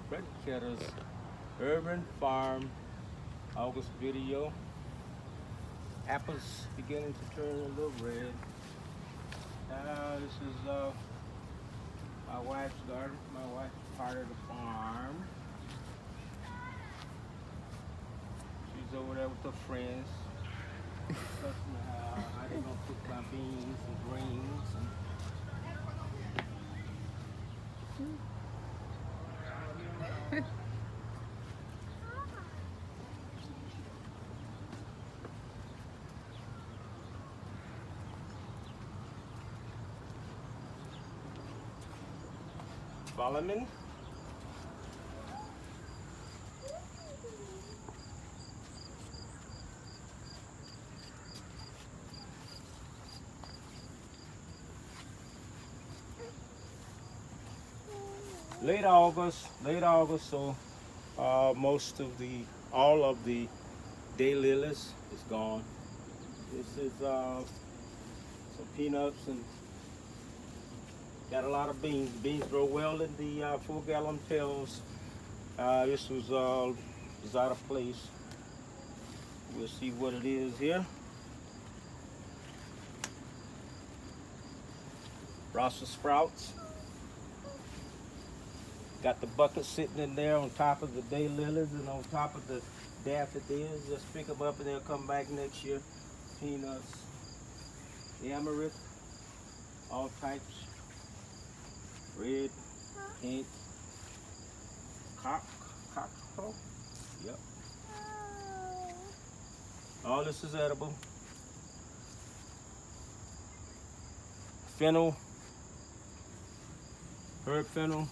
Fred Cheddar's Urban Farm August video. Apples beginning to turn a little red. This is my wife's garden. My wife's part of the farm. She's over there with her friends. Discussing how they gonna cook my beans and greens and Solomon. Late August, so all of the daylilies is gone. This is some peanuts and got a lot of beans. Beans grow well in the 4-gallon pails. This was out of place. We'll see what it is here. Brussels sprouts. Got the bucket sitting in there on top of the daylilies and on top of the daffodils. Just pick them up and they'll come back next year. Peanuts, amaranth, all types. Red, pink, cocktail. Yep. All this is edible. Fennel, herb fennel.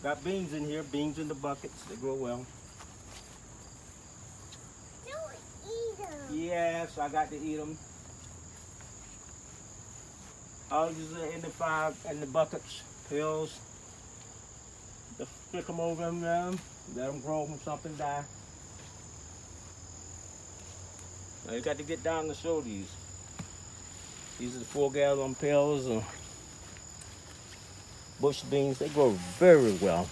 Got beans in here, beans in the buckets, they grow well. Don't eat them. Yes, I got to eat them. All these are in the buckets, pills. Just stick them over them, let them grow when something die. Now you got to get down to show these. These are the 4-gallon pills. Bush beans, they grow very well.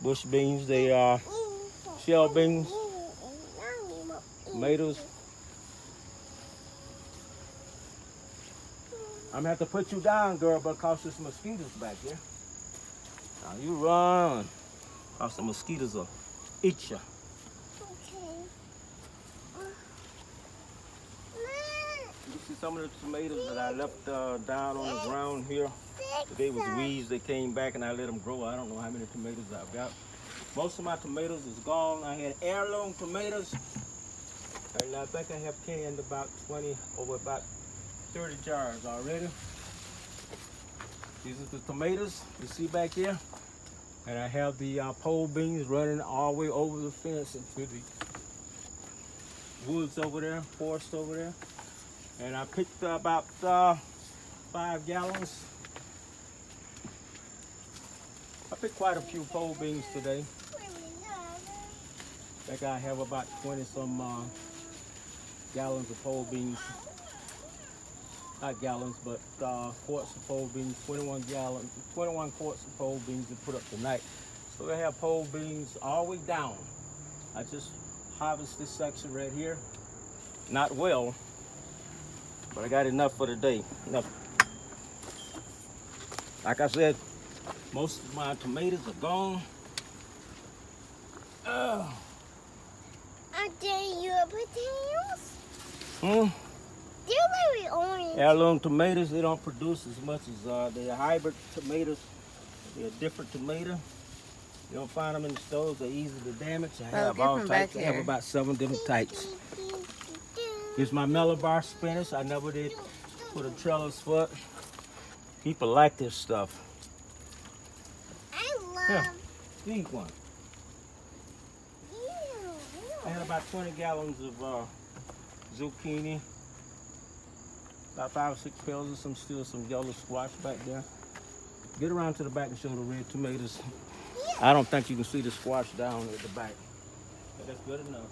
Bush beans, they are shell beans, tomatoes. I'm gonna have to put you down, girl, because there's mosquitoes back here. Now you run, because the mosquitoes will eat you. You see some of the tomatoes that I left down on the ground here. They was weeds, they came back and I let them grow. I don't know how many tomatoes I've got. Most of my tomatoes is gone. I had heirloom tomatoes. And I think I have canned about 30 jars already. These are the tomatoes you see back here. And I have the pole beans running all the way over the fence into the woods over there, forest over there. And I picked about 5 gallons. I picked quite a few pole beans today. I think I have about 20 some gallons of pole beans. Not gallons, but quarts of pole beans. 21 quarts of pole beans to put up tonight. So I have pole beans all the way down. I just harvest this section right here. Not well, but I got enough for the day. Enough. Like I said, most of my tomatoes are gone. Are they your potatoes? They're very orange. Heirloom tomatoes, they don't produce as much as the hybrid tomatoes. They're a different tomato. You don't find them in the stores. They're easy to damage. I have all types. I have about 7 different types. Here's my Malabar spinach. I never did put a trellis foot. People like this stuff. I love. Yeah, eat one. I had about 20 gallons of zucchini. About 5 or 6 pills of some yellow squash back there. Get around to the back and show the red tomatoes. I don't think you can see the squash down at the back. But that's good enough.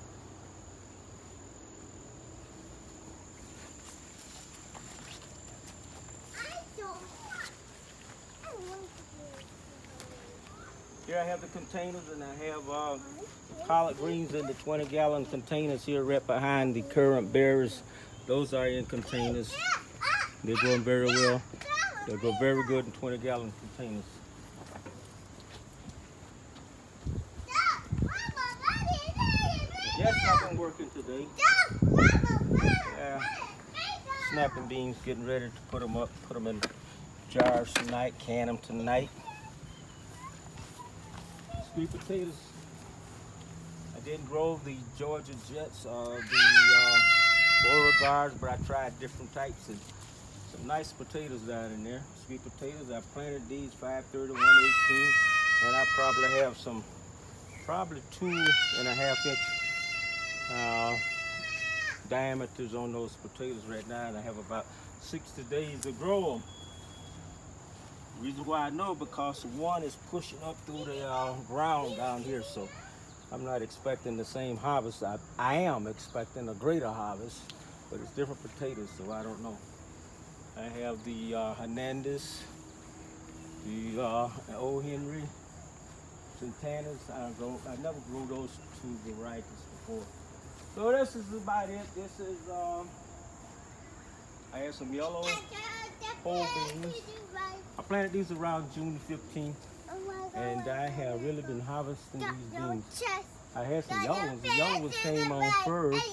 Here I have the containers, and I have collard greens in the 20-gallon containers here right behind the currant berries. Those are in containers. They're growing very well. They'll go very good in 20-gallon containers. Yes, I've been working today. Yeah. Snapping beans, getting ready to put them up, put them in jars tonight, can them tonight. Sweet potatoes. I didn't grow the Georgia Jets or the Beauregards, but I tried different types and some nice potatoes down in there. Sweet potatoes. I planted these 530, 118, and I probably have some, probably 2.5 inch diameters on those potatoes right now, and I have about 60 days to grow them. The reason why I know, because one is pushing up through the ground down here, so I'm not expecting the same harvest. I am expecting a greater harvest, but it's different potatoes, so I don't know. I have the Hernandez, the O. Henry, Santana's. I never grew those two varieties before. So this is about it. This is, I have some yellow whole beans. I planted these around June 15th, and I have really been harvesting these beans. I had some young ones. The young ones came on first,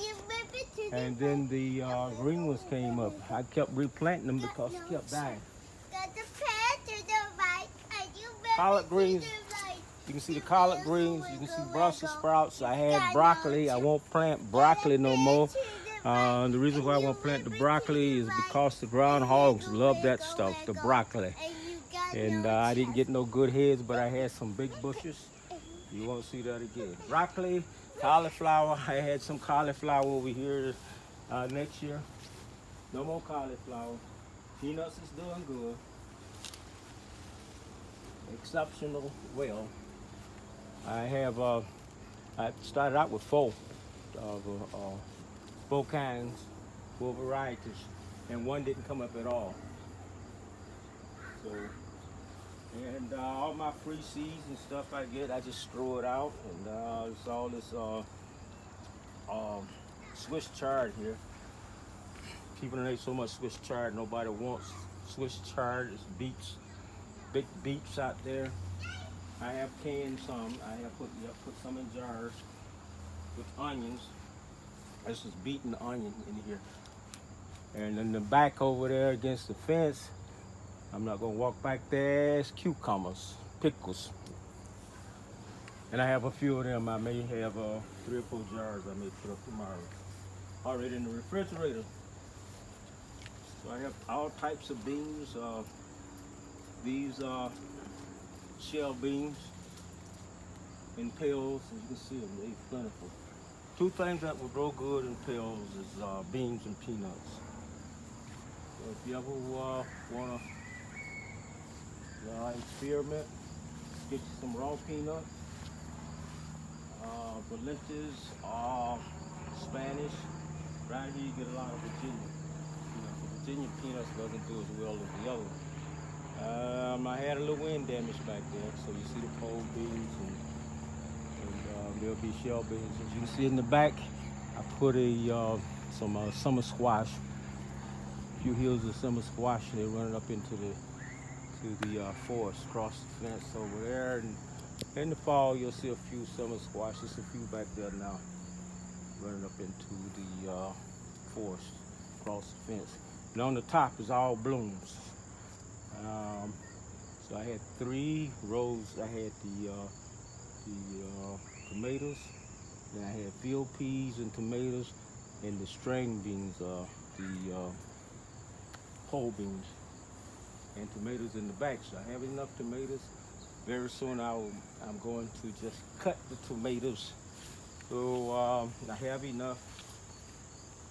and then the green ones came up. I kept replanting them because they kept dying. Collard greens. You can see the collard greens. You can see Brussels sprouts. I had broccoli. I won't plant broccoli no more. The reason why I won't plant the broccoli is because the groundhogs love that stuff, the broccoli. And I didn't get no good heads, but I had some big bushes. You won't see that again. Broccoli, cauliflower. I had some cauliflower over here next year. No more cauliflower. Peanuts is doing good. Exceptional well. I have, I started out with four kinds, 4 varieties, and one didn't come up at all. So, and all my free seeds and stuff I get, I just throw it out, and it's all this Swiss chard here. People don't eat so much Swiss chard, nobody wants Swiss chard. It's beets, big beets out there. I have canned some. I have put some in jars with onions. This is beaten onion in here. And in the back over there against the fence, I'm not gonna walk back there, it's cucumbers, pickles. And I have a few of them. I may have 3 or 4 jars I may put up tomorrow. Already in the refrigerator. So I have all types of beans. These are shell beans in pails, as you can see them, they're plentiful. 2 things that will grow good in pails is beans and peanuts. So if you ever want to experiment, get you some raw peanuts, Valenti's, Spanish. Right here you get a lot of Virginia. The Virginia peanuts doesn't do as well as the other one. I had a little wind damage back there, so you see the pole beans and there'll be shell beans. As you can see in the back, I put some summer squash, a few hills of summer squash, and they're running up into the forest across the fence over there. And in the fall, you'll see a few summer squash. There's a few back there now, running up into the forest across the fence. And on the top is all blooms. So I had 3 rows. I had the tomatoes, then I had field peas and tomatoes, and the string beans, the pole beans, and tomatoes in the back. So I have enough tomatoes. Very soon I'm going to just cut the tomatoes. So I have enough.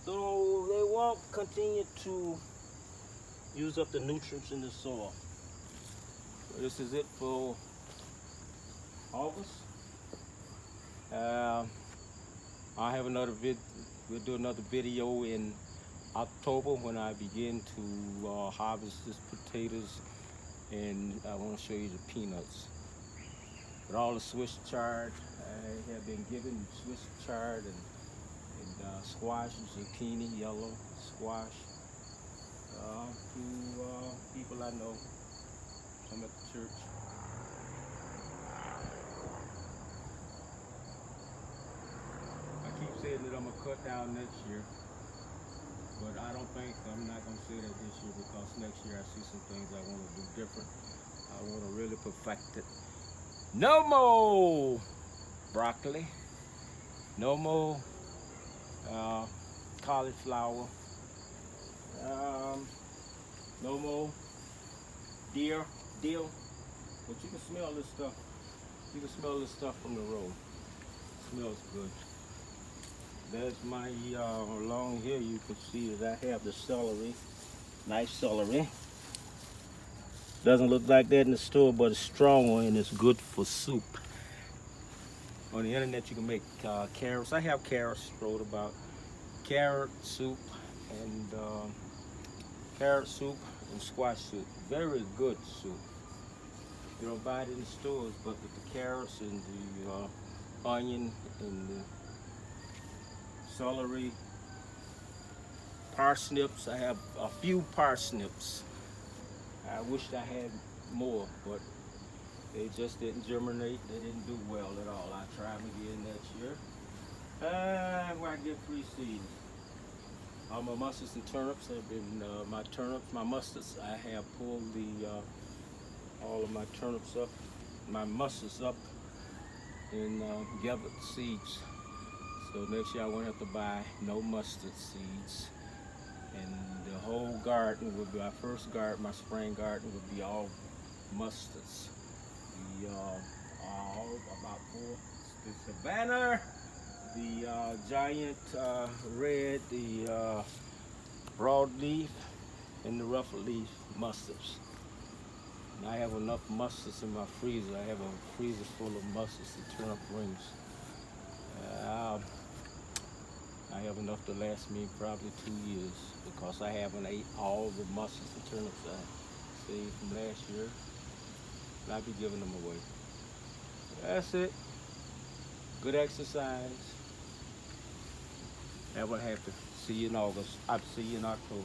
So they won't continue to use up the nutrients in the soil. So this is it for August. I have another we'll do another video in October when I begin to harvest this potatoes, and I want to show you the peanuts. But all the Swiss chard, I have been given Swiss chard and squash, zucchini, yellow squash, to people I know, some at the church. I keep saying that I'm gonna cut down next year, but I'm not gonna say that this year, because next year I see some things I want to do different. I want to really perfect it. No more broccoli, no more cauliflower, no more dill, but you can smell this stuff. You can smell this stuff from the road. It smells good. There's my along here. You can see that I have the celery, nice celery. Doesn't look like that in the store, but it's strong and it's good for soup. On the internet, you can make carrots. I have carrots rolled about. Carrot soup and squash soup. Very good soup. You don't buy it in the stores, but with the carrots and the onion and the celery, parsnips. I have a few parsnips. I wished I had more, but they just didn't germinate. They didn't do well at all. I try them again next year. Where I get free seeds. All my mustards and turnips have been my mustards. I have pulled all of my turnips up, my mustards up, and gathered seeds. So next year I won't have to buy no mustard seeds. And the whole garden will be, my first garden, my spring garden will be all mustards. All about 4. The Savannah, the giant red, the broadleaf, and the rough leaf mustards. And I have enough mustards in my freezer. I have a freezer full of mustards and turnip rings. I have enough to last me probably 2 years, because I haven't ate all the mustards and turnips I saved from last year. And I'll be giving them away. That's it. Good exercise. Have a happy. See you in August. I'll see you in October.